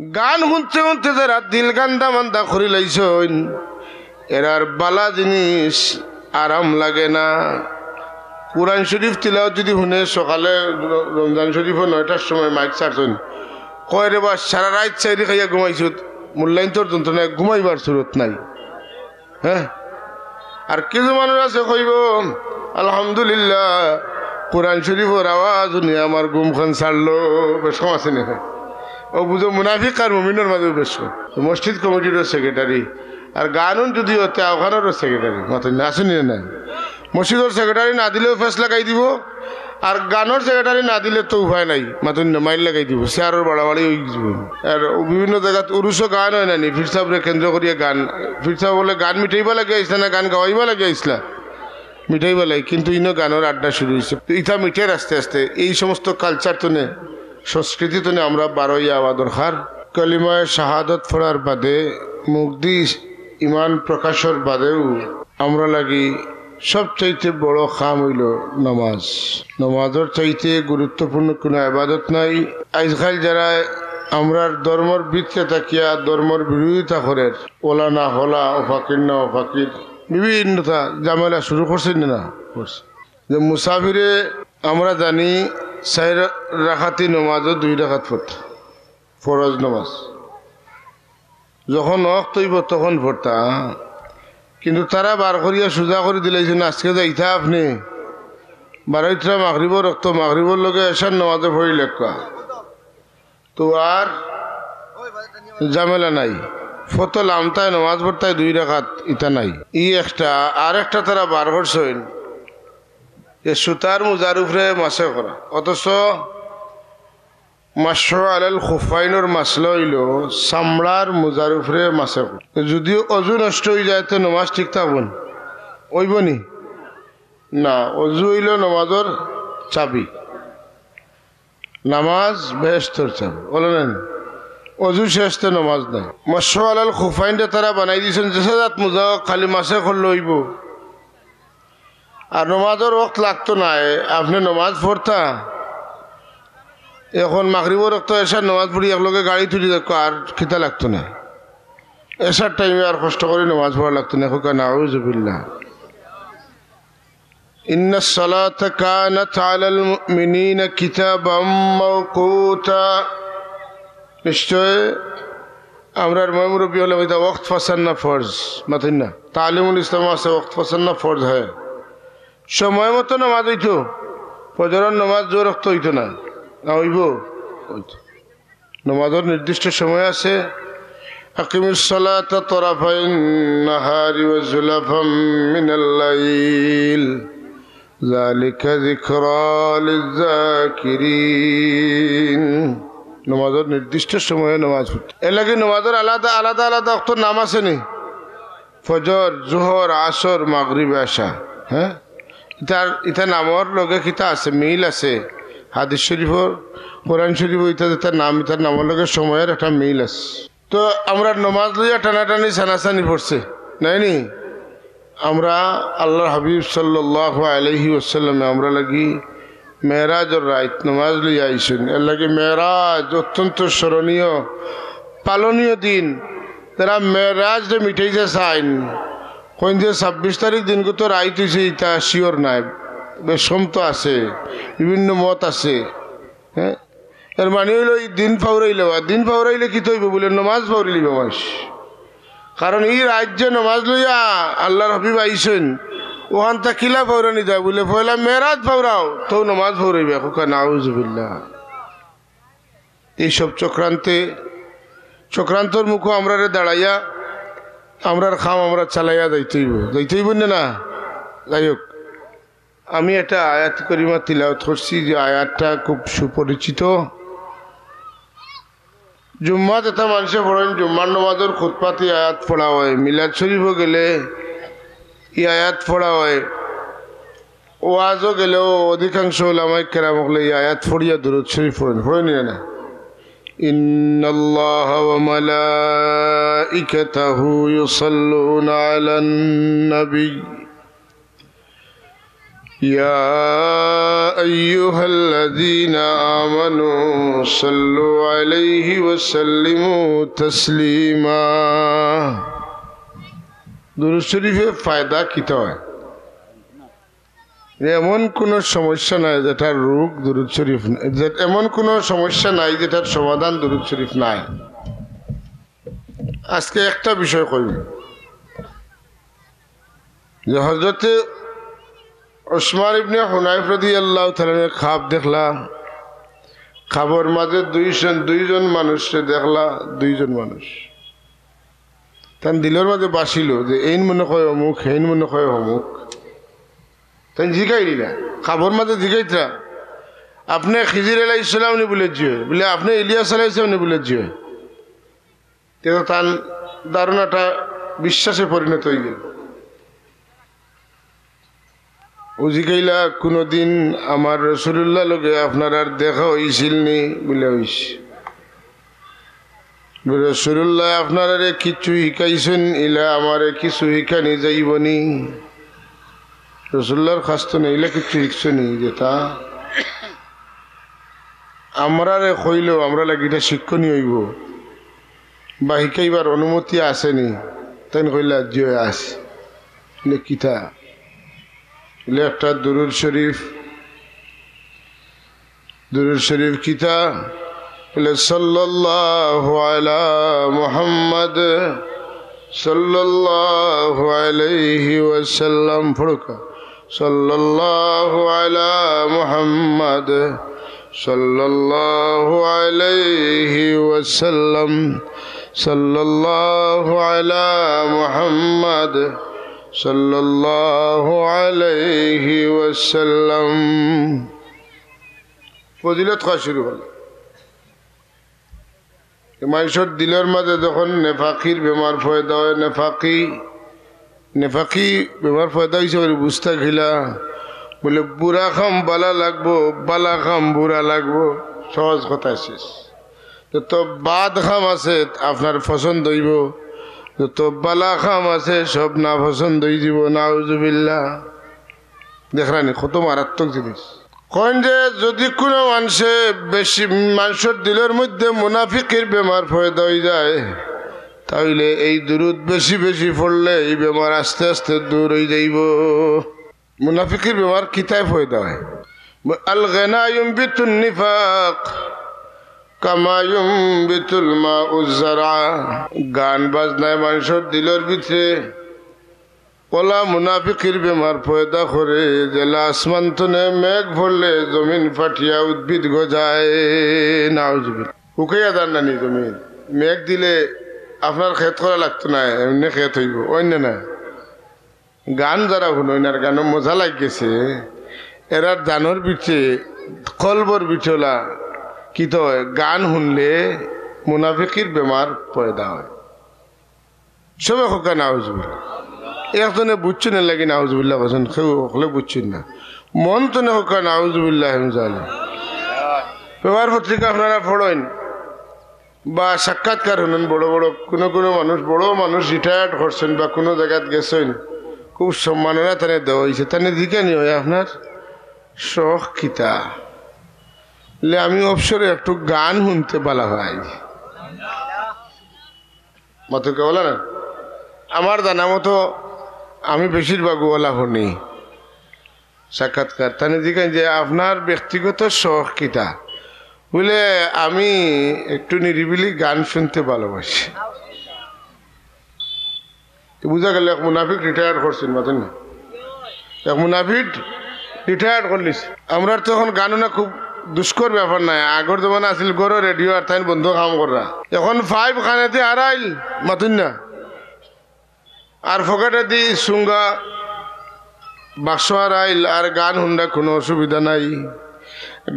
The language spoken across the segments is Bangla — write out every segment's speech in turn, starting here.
গান শুনতে শুনতে যারা দিল গান্দা মান্দা করি লাইছন এরার বালা জিনিস আরাম লাগে না। কুরআন শরীফ তিলাওয়াত যদি শুনে সকালে রমজান শরীফ 9টার সময় মাইক ছাড়ছেন কয় রে বা সারা রাত চাইরি খাইয়া ঘুমাইছো মূল্যায়ন তোর যন্ত্রণায় ঘুমাইবার সুরত নাই। হ্যাঁ, আর কিছু মানুষ আছে কইব আলহামদুলিল্লাহ কোরআন শরীফের আওয়াজ শুনে আমার ঘুম খান ছাড়লো। বেশ কম আছে না ও বুঝো মুনাফিক আর মুমিনের মাঝে বেশ মসজিদ কমিটিরও সেক্রেটারি আর গানুন যদি হতে আওখানেরও সেক্রেটারি মত আসেনি না। মসজিদের সেক্রেটারি না দিলেও ফেস লাগাই দিব আর গানের সেক্রেটারি না দিলে তো উপায় নাই মাতুন মাইল লাগাই দিব শেয়ারের বাড়াবাড়ি হয়ে যাব। আর বিভিন্ন জায়গাত উরুষও গান হয় না নি ফির সাহেবরে কেন্দ্র করিয়া গান ফির সাহেব বলে গান মিটাইবা লাগে আইসলা না গান গাওয়াইবা লাগে আইসলা মিটাইবা লাগে কিন্তু ইনো গানের আড্ডা শুরু হয়েছে। ইটা মিটের আস্তে আস্তে এই সমস্ত কালচার তো নে সংস্কৃতি তো আমরা বারোই আওয়া দরকার। কলিমায় শাহাদত পড়ার বাদে মুক্তি ইমান প্রকাশের বাদেও আমরা লাগি সবচাইতে বড় কাম হইল নামাজ। নামাজের চাইতে গুরুত্বপূর্ণ কোনো ইবাদত নাই। আজকাল যারা আমরার ধর্মর ভিতরে তাকিয়া ধর্মর বিরোধিতা করে ওলা না হলা অফাকির না অফাকির বিভিন্নতা ঝামেলা শুরু করছেন না করছে যে মুসাফিরে আমরা জানি 4 রাকাতি নামাজও 2 রাকাত পড়তা ফরজ নামাজ যখন ওয়াক্ত হইব তখন পড়তা। কিন্তু তারা বার করিয়া সোজা করে দিলাইছেন আজকে যাইতা আপনি 12টা মাগরিবর রক্ত মাগরিবর লগে এসার নামাজে পড়ি লেখা তো আর ঝামেলা নাই। ফতো লামতায় নামাজ পড়তায় 2 রাকাত ইটা নাই ই একটা আর একটা তারা বার করছেন যে সুতার মুজার উপরে মাসে করা অথচ মাসো আলাল খুফাইনের মাসল হইল চামড়ার মুজার উপরে মাসে যদিও অজু নষ্ট হয়ে যায় তো নামাজ ঠিক থাকবেন ওইব নি না। অজু হইল নামাজের চাবি নামাজ বেহেশতর চাবি বলেন অজু শেষ তো নামাজ নাই। মাসো আলাল খুফাইনটা তারা বানাই দিয়েছেন যে জাত মুজা খালি মাসে করলে হইব আর নামাজের ওয়াক্ত লাগতো না। আপনি নামাজ পড়তা এখন মাগরিবর রক্ত এসার নামাজ পড়ি একলগে গাড়ি তুলি দেখো আর খিতা লাগতো না। এসার টাইমে আর কষ্ট করে নামাজ পড়া লাগতো না। এখন নাউযুবিল্লাহ ইন্নাস সালাতা কানাত আলাল মুমিনিনা কিতাবাম মাওকুতা নিশ্চয় আমরার মুরব্বী হলে এটা ওয়াক্ত ফাসান না ফরজ মাতেন না তালিমুল ইসলাম আছে ওয়াক্ত ফাসান না ফরজ হয় সময় মতো নামাজ হইতো ফজরের নামাজ জোর রক্ত হইতো না না হইব নামাজের নির্দিষ্ট সময় আছে। আকিমিস সালাতা তরাফাইন নাহারি ওয়া যুলাফাম মিনাল লাইল যালিকা যিকরা লিয-যাকিরিন। নামাজের নির্দিষ্ট সময়ে নামাজ পড়তে এর লাগে নামাজের আলাদা আলাদা আলাদা ওয়াক্ত নাম আছে নি ফজর জোহর আসর মাগরিব এশা। হ্যাঁ ইটা নামর লগে কিতা আছে মিল আছে হাদিস শরীফর কোরআন শরীফ ইটার নাম ইটার নামের লগে সময়ের একটা মিল আছে। তো আমরা নমাজ লইয়া টানাটানি সানাসানি পড়ছে নাই নি আমরা আল্লাহর হাবিব সাল্লাল্লাহু আলাইহি ওয়াসাল্লামে আমরা লাগি মেরাজর রাত নমাজ লইয়া আইসেন। এর লাগে মেরাজ অত্যন্ত স্মরণীয় পালনীয় দিন। তারা মেরাজরে মিটাইতে চাইন কোন যে 26 তারিখ দিনকে তো রাইত হয়েছে এটা শিওর নাই বেশ তো আছে বিভিন্ন মত আছে। হ্যাঁ এর মানে হইল এই দিন ফাউরাইলে দিন ফাউরাইলে কি তৈব বলে নমাজ ফাউরিলিব মাস কারণ এই রাজ্যে নমাজ লইয়া আল্লাহর হাবিব আইসেন ওখান তা কিলা ফাউরানি যায় বলে পয়লা মেরাজ ফাউরাও তো নমাজ ফাউরাইবে নাউযুবিল্লাহ। এইসব চক্রান্তর মুখো আমরা দাঁড়াইয়া আমরার খাম আমরা চালাইয়া যাইতেইব না। যাই হোক আমি একটা আয়াত করিমা তিলাওয়াত করছি যে আয়াতটা খুব সুপরিচিত। জুম্মাত এটা মানুষে পড়েন জুম্মার নামাজের খুতবাতে আয়াত পড়া হয় মিলাদ শরীফও গেলে এই আয়াত পড়া হয় ওয়াজও গেলেও অধিকাংশ ওলামায়ে কেরাম হলে এই আয়াত পড়িয়া দুরূদ শরীফ পড়েন না। ইন্নাল্লাহা ওয়া মালাইকাতাহু ইউসাল্লুনা আলান নবী يا أيها الذين آمنوا صلوا عليه وسلموا تسليما দুরূদ শরীফের ফায়দা কিতা হয়? এমন কোনো সমস্যা নাই যেটার রোগ দুরূদ শরীফ, এমন কোনো সমস্যা নাই যেটার সমাধান দুরূদ শরীফ নাই। আজকে একটা বিষয় কইব যে হযরতে ওসমান ইবনে হুনাইফ রাদিয়াল্লাহু তাআলা খাব দেখলা, খাবর মাঝে দুইজন মানুষকে দেখলা, দুইজন মানুষ তার দিলের মাঝে বাসিল যে এইন মনে কয় অমুক, হেইন মনে কয় অমুক। তাই জিগাই দিলা খাবর মাঝে জিগাইতরা আপনি খিজির আলাইহিস সালাম নি বলে জিও, বলে আপনি ইলিয়াস আলাইহিস সালাম নি বলে জিও। তো তার ধারণাটা বিশ্বাসে পরিণত হয়ে গেল। ও জিগাইলা কোনোদিন আমার রাসূলুল্লাহ লগে আপনার আর দেখা হইছিল নি? বলে হইছে। রাসূলুল্লাহ আপনারে কিছু শিখাইছেন? ইলা আমারে কিছু শিখানি যাইবনি। রাসূলুল্লাহর খাস্ত নেইলে কিছু শিখছনি যেটা আমরারে কইলেও আমরা লাগি এটা শিক্ষণীয় হইব বা শিখাইবার অনুমতি আসেনি? তাই কইলা জিও আছে। কিতা বলে একটা দুরূদ শরীফ। দুরূদ শরীফ কিতা বলে সাল্লাল্লাহু আলা মুহাম্মদ সাল্লাল্লাহু আলাইহি ওয়াসাল্লাম। পড়ুকা সাল্লাল্লাহু আলা মুহাম্মদ সাল্লাল্লাহু আলাইহি ওয়াসাল্লাম সাল্লাল্লাহু আলা মুহাম্মদ সাল্লাল্লাহু আলাইহি ওয়াসাল্লাম। ফজিলত খাওয়া শুরু হল। মানুষের দিলের মাঝে যখন নেফাকির বেমার ফয়দা হয়, নেফাকি বেমার ফয়দা হয়েছে বুঝতে খিলা বলে বুড়া খাম বালা লাগবো, বালা খাম বুড়া লাগবো, সহজ কথা শেষ। তো বাদ খাম আছে আপনার পছন্দ হইব, তো বালা খাম আছে সব না পছন্দ হয়ে যাব। নাউজুবিল্লাহ। দেখরানি কত মারাত্মক জিনিস। কন যে যদি কোনো মানুষে বেশি মানুষের দিলের মধ্যে মুনাফিকের বেমার ফয়দা হয়ে যায়, তাহলে এই দুরূদ বেশি বেশি পড়লে এই বেমার আস্তে আস্তে দূর হয়ে যাইব। মুনাফিকের বেমার কিতায় ফয়দা হয়? আল গিনা ইউমবিতুন নিফাক কামা ইউমবিতুল মাউজ যারআ। গান বাজনায় মানুষের দিলের ভিতরে ওলা মুনাফিকের বেমার পয়দা করে, জেলা আসমান তনে মেঘ ভরলে জমিন ফাটিয়া উদ্ভিদ গজায়। নাউজুবিল্লাহ। শুকাইয়া দান নানি জমিন, মেঘ দিলে আপনার খেত করা লাগতো না, এমনি খেত হইব অন্য না। গান যারা শুনইনার গানও মজা লাগছে, এরার দানোর বিছে কলবর বিচলা কি তো গান শুনলে মুনাফিকের বেমার পয়দা হয়। সবে হোকা নাউজুবিল্লাহ। একজনে বুঝছেন লাগি নাউজুবিল্লাহ বলছেন, কেউ হলে বুঝছেন না। মন তো না হোক নাউজুবিল্লাহ। পেপার পত্রিকা আপনারা পড়েন বা সাক্ষাৎকার শুনেন, বড় বড় কোনো মানুষ, বড় মানুষ রিটায়ার্ড করছেন বা কোনো জায়গায় গেছেন, খুব সম্মাননা তানে দেওয়া হয়েছে। তানে দিকে নি হয় আপনার শখ কিতা আমি অবসরে একটু গান শুনতে বলা হয় মতো কে বলে না। আমার জানা মতো আমি বেশিরভাগ ওলা শুনি সাক্ষাৎকার। তানে দিকেন যে আপনার ব্যক্তিগত শখ কিতা বলে আমি একটু নিরিবিলি গান শুনতে ভালোবাসি। বুঝা গেল এক মুনাফিক রিটায়ার করছেন মাতেন না, এক মুনাফিক রিটায়ার করলিস। আমরা তখন গানও না খুব দুষ্কর ব্যাপার নাই। আগর জমানা আসিল গরো রেডিও আর তাই বন্ধু কাম করা। এখন 5 খানাতে হারাইল মাতুন না, আর ফকেটে দি সুঙ্গা বাক্স হারাইল, আর গান হুন্ডা কোনো অসুবিধা নাই।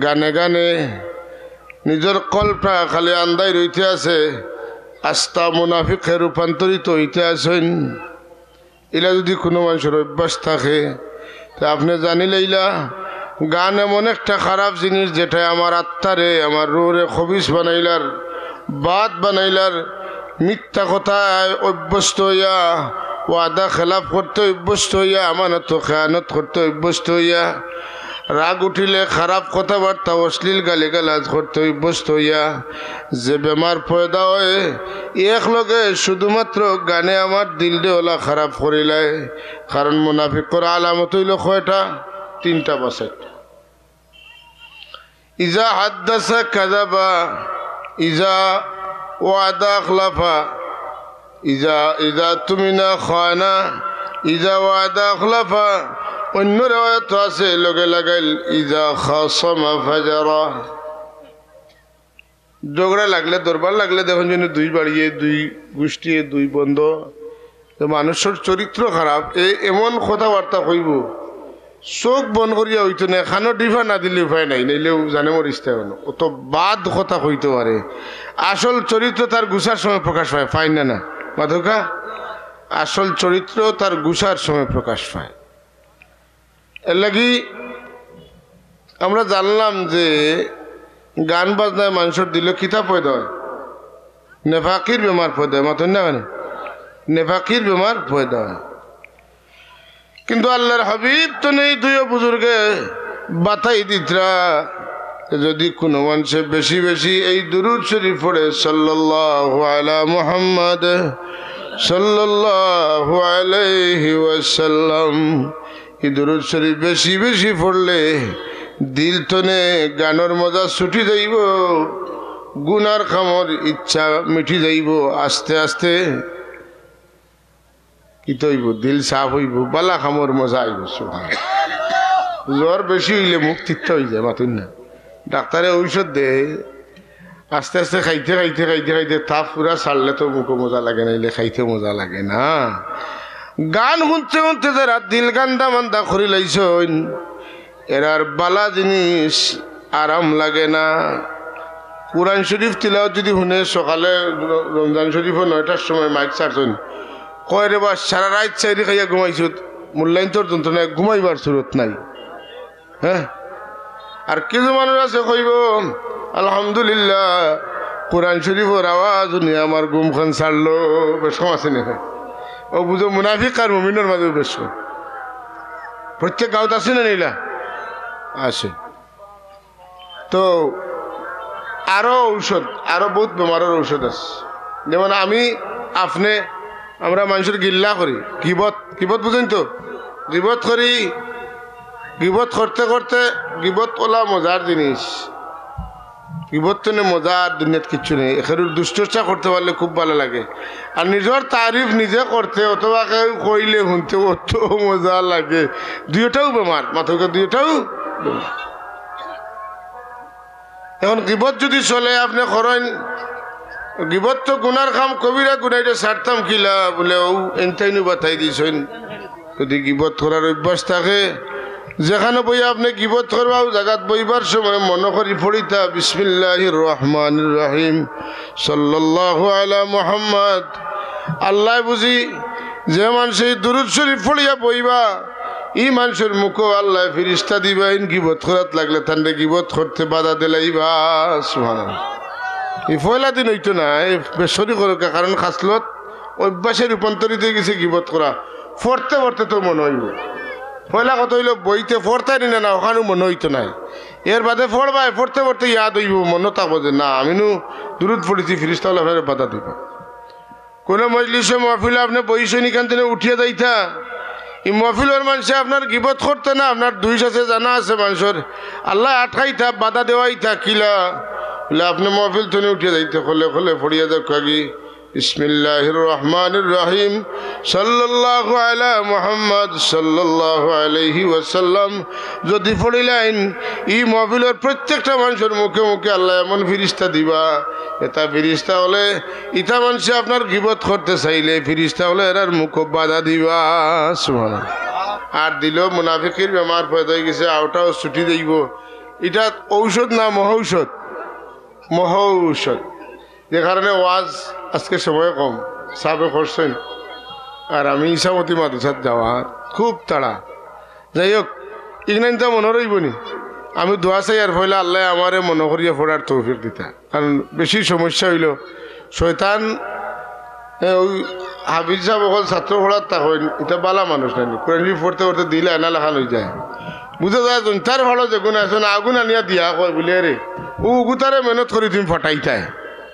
গানে গানে নিজের কল্পটা খালি আন্দাই রইতে আছে, আস্থা মুনাফিকে রূপান্তরিত হইতে আছেন। এলা যদি কোনো মানুষের অভ্যাস থাকে তা আপনি জানিলেইলা গান এমন একটা খারাপ জিনিস যেটা আমার আত্মারে, আমার রুহরে খবিস বানাইলার, বাদ বানাইলার, মিথ্যা কথায় অভ্যস্ত হইয়া ওয়াদা খেলাফ করতে অভ্যস্ত হইয়া, আমানত খেয়ানত করতে অভ্যস্ত হইয়া, রাগ উঠিলে খারাপ কথাবার্তা অশ্লীল গালিগালাজ করতে অভ্যস্ত হইয়া যে বেমার পয়দা হয়, একলগে শুধুমাত্র গানে আমার দিলডে ওলা খারাপ করিলায়। কারণ মুনাফিকর আলামত হইল কয়টা? তিনটা বাসায়। ইজা হাদ্দাসা কাযাবা, ইজা ওয়াদা আখলাফা, ইজা তুমিনা খানা, ইজা ওয়াদা আখলাফা। অন্য রেওয়ায়াত আছে লগে লাগাইল ইজা খাসামা ফাজারা। ঝগড়া লাগলে, দরবার লাগলে দেখুন যেন দুই বাড়িয়ে, দুই গোষ্ঠী, দুই বন্ধ, মানুষের চরিত্র খারাপ, এমন কথাবার্তা কইব চোখ বন করিয়া হইতো না। খানো ডিফা না দিলে উপায় নাই, নাইলেও জানে মোর ইচ্ছা হলো অত বাদ কথা কইতে পারে। আসল চরিত্র তার গুছার সময় প্রকাশ পায়, পায় না না মাধকা? আসল চরিত্র তার গুছার সময় প্রকাশ পায়। এর লাগি আমরা জানলাম যে গান বাজনায় মানুষের দিল কিতা পয়দা হয়? নেফাকির বেমার পয়দা হয়। মাতন না কেন? নেফাকির বেমার পয়দা হয়। কিন্তু আল্লাহর হাবিব তো নেই, দুইও বুজুর্গে বাতাই দিতরা যদি কোনো মানুষে বেশি বেশি এই দুরূদ শরীফ পড়ে সাল্লাল্লাহু আলা মুহাম্মদ সাল্লাল্লাহু আলাইহি ওয়াসাল্লাম, এই দুরূদ শরীফ বেশি বেশি পড়লে দিল তনে গানের মজা ছুটি যাইব, গুনার খামর ইচ্ছা মিটি যাইব, আস্তে আস্তে কি তৈব দিল সাফ হইব, বালা খামর মজা আইব। জ্বর বেশি হইলে মুখ তিক্ত হয়ে যায়, মাতুন না? ডাক্তারে ঔষধ দে, আস্তে আস্তে খাইতে খাইতে খাইতে খাইতে তাপ পুরা ছাড়লে তো মুখে মজা লাগে, নাইলে খাইতে মজা লাগে না। গান শুনতে শুনতে যারা দিল গান্দা মান্দা করি লাইছ, এরার বালা জিনিস আরাম লাগে না। কোরআন শরীফ তিলাওয়াত যদি শুনে, সকালে রমজান শরীফও 9টার সময় মাইক ছাড়ছেন, কয় রে বা সারা রাত চাইরে খাইয়া ঘুমাইছ, মূল্যায়ন তোর যন্ত্রণায় ঘুমাইবার সুরত নাই। হ্যাঁ, আর কিছু মানুষ আছে কইব আলহামদুলিল্লাহ কোরআন শরীফের আওয়াজ নিয়ে আমার ঘুম খান ছাড়লো, বেশ কম আছে না? ও বুঝো মুনাফিক আর মুমিনের মাঝে বেশ প্রত্যেক গাঁত আছে না নিলা আছে। তো আরো ঔষধ, আরো বহুত বেমারের ঔষধ আছে। যেমন আপনি আমরা মানুষের গিল্লা করি, গিবত বুঝেন তো? গিবত করি, গিবত করতে করতে, গিবত ওলা মজার জিনিস, গিবত তো মজার দুনিয়াত কিচ্ছু নেই। এখানে দুশ্চর্চা করতে পারলে খুব ভালো লাগে, আর নিজের তারিফ নিজে করতে অথবা কেউ কইলে শুনতে অত মজা লাগে। দুইটাও বেমার, মাথা দুইটাও বেমার। এখন গিবত যদি চলে আপনি করেন, গিবত তো গুনার কাম, কবিরা গুনাইটা ছাড়তাম কিলা বলে ও এনটাইনু বাতাই দিয়েছেন। যদি গিবত করার অভ্যাস থাকে, যেখানে বই আপনি গিবত করবা জায়গাত বইবার সময় মনে করি পড়িতা বিসমিল্লাহির রহমানির রহিম সাল্লাল্লাহু আলা মুহাম্মদ। আল্লাহ বুঝি যে মানুষ এই দুরূদ শরীফ পড়িয়া বইবা, এই মানুষের মুখও আল্লাহ ফিরিস্তা দিবা, ইন গিবত করাত লাগলে তান্ডে গিবত করতে বাধা দিলাইবা। সুবহানাল্লাহ। এই পয়লা দিন হইতো না, বেসরি করুক, কারণ খাসলত অভ্যাসে রূপান্তরিত হয়ে গেছে গিবত করা। পড়তে পড়তে তো মনে হইব। পয়লা কত হইল বইতে পড়তাই না, না ওখানেও মনে হইতো নাই। এর বাদে পড়বাই, পড়তে পড়তে ইয়াদ হইব, মনে থাকবো যে না আমিও দুরূদ পড়েছি, ফিরিস্তা ফেরে বাধা দিব। কোনো মজলিসে মহফিলে আপনি বইছেন, এখান থেকে উঠিয়ে যাইতা, এই মহফিলের মানুষে আপনার গিবত করতে না, আপনার দুই আছে জানা আছে মানুষের, আল্লাহ আটকাইতা বাধা দেওয়াইতা কিলা বলে আপনি মহফিল থেকে উঠিয়ে যাইতে, খোলে খোলে পড়িয়া যাক আগে বিসমিল্লাহির রহমানির রহিম সাল্লাল্লাহু আলা মুহাম্মদ সাল্লাল্লাহু আলাইহি ওয়াসাল্লাম। যদি পড়িলেন এই মহফিলের প্রত্যেকটা মানুষের মুখে মুখে আল্লাহ এমন ফিরিস্তা দিবা, এটা ফিরিস্তা হলে ইটা মানুষে আপনার গিবত করতে চাইলে ফিরিস্তা হলে এরার মুখ বাধা দিবা। সুবহানাল্লাহ। আর দিল মুনাফিকের বেমার পয়দা হয়ে গেছে, আওটাও ছুটি দিব। এটা ঔষধ না মহৌষধ? মহৌষধ। যে কারণে ওয়াজ আজকে সময় কম, সাবে করছেন, আর আমি ইসামতি মাদ্রাসাত যাওয়া খুব তাড়া। যাই হোক, ইগনাইনটা মনে রইব নি, আমি দোয়া চাই আর ফলে আল্লাহ আমারে মনে করিয়া পড়ার তৌফিক দিতা। কারণ বেশি সমস্যা হইল শয়তান ওই হাফিজ সাহেব অকল ছাত্র পড়ার তা হয় এটা বালা মানুষ নাই কোরআন শরীফ পড়তে পড়তে দিলে এনা লেখা লই যায় বুঝা যায় তার ভালো যেগুন আছে না আগুন আনিয়া দিয়া কয় বলে রে ও গুতারে মেহনত করে তুমি ফটাইতায়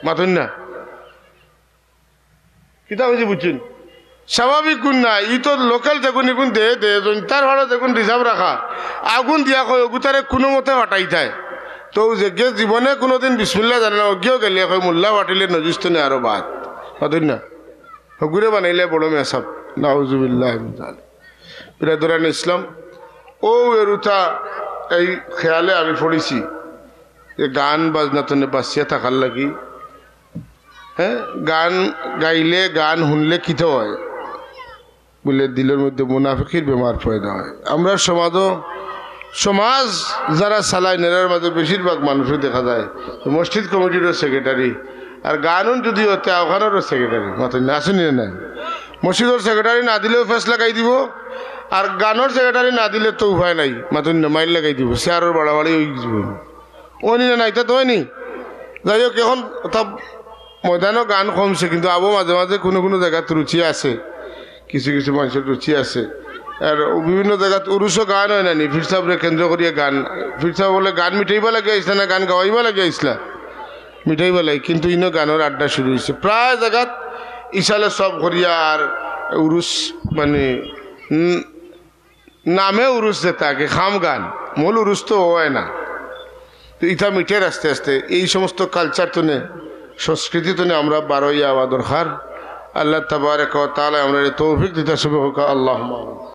মাথুন না কিতা হয়েছে বুঝছেন স্বাভাবিক গুণ না ই তো লোকাল যেগুন এগুন দে দে তার ভালো যেগুন রিজার্ভ রাখা আগুন দিয়া কয় গুতারে কোনো মতে ফটাইতায় তো যে জীবনে কোনোদিন বিসমিল্লা জানে না অজ্ঞেও গেলে কয় মোল্লা ফাটিলে নজিস্ত নেই আরো বাদ মাথুন না হগুরে বানাইলে বড় মেসাব নাউজুবিল্লাহ বিরাদুরান ইসলাম ও এরুথা এই খেয়ালে আমি পড়েছি যে গান বাজনা তো বাঁচিয়ে থাকার লাগি হ্যাঁ গান গাইলে গান শুনলে কিতে হয় বলে দিলের মধ্যে মুনাফিকের বেমার পয়দা হয় আমরা সমাজ যারা চালায় নেরার মাঝে বেশিরভাগ মানুষও দেখা যায় মসজিদ কমিটিরও সেক্রেটারি আর গানও যদি হতে ওখানেরও সেক্রেটারি মাত্র আসেনি না মসজিদের সেক্রেটারি না দিলেও ফেস লাগাই দিব আর গানের সেক্রেটারি না দিলে তো উপায় নাই মাত্র মাইল লাগাই দিব শেয়ারের বাড়াবাড়ি হয়ে যাব ওনি না এটা তো হয়নি যাই হোক এখন তা ময়দানও গান কমছে কিন্তু আবো মাঝে মাঝে কোনো কোনো জায়গাত রুচি আছে কিছু কিছু মানুষের রুচি আছে আর বিভিন্ন জায়গাত উরুষও গান হয় নানি ফির সাহেবরে কেন্দ্র করিয়া গান ফির সাহেব বলে গান মিঠাইবা লাগে আইসলা না গান গাওয়াইবা লাগে আইসলা মিঠাইবা লাগে কিন্তু ইনো গানের আড্ডা শুরু হয়েছে প্রায় জায়গাত ইসালে সব করিয়া আর উরুষ মানে নামে উরুষ যেতে আগে খাম গান মূল উরুষ তো হয় না তো ইটা মিটের আস্তে আস্তে এই সমস্ত কালচার তো নে সংস্কৃতি তো নে আমরা বারোই আওয়া দরকার আল্লাহ তাবারক ওয়া তাআলা আমরা তৌফিক দিতে শুভ হোক আল্লাহুম্মা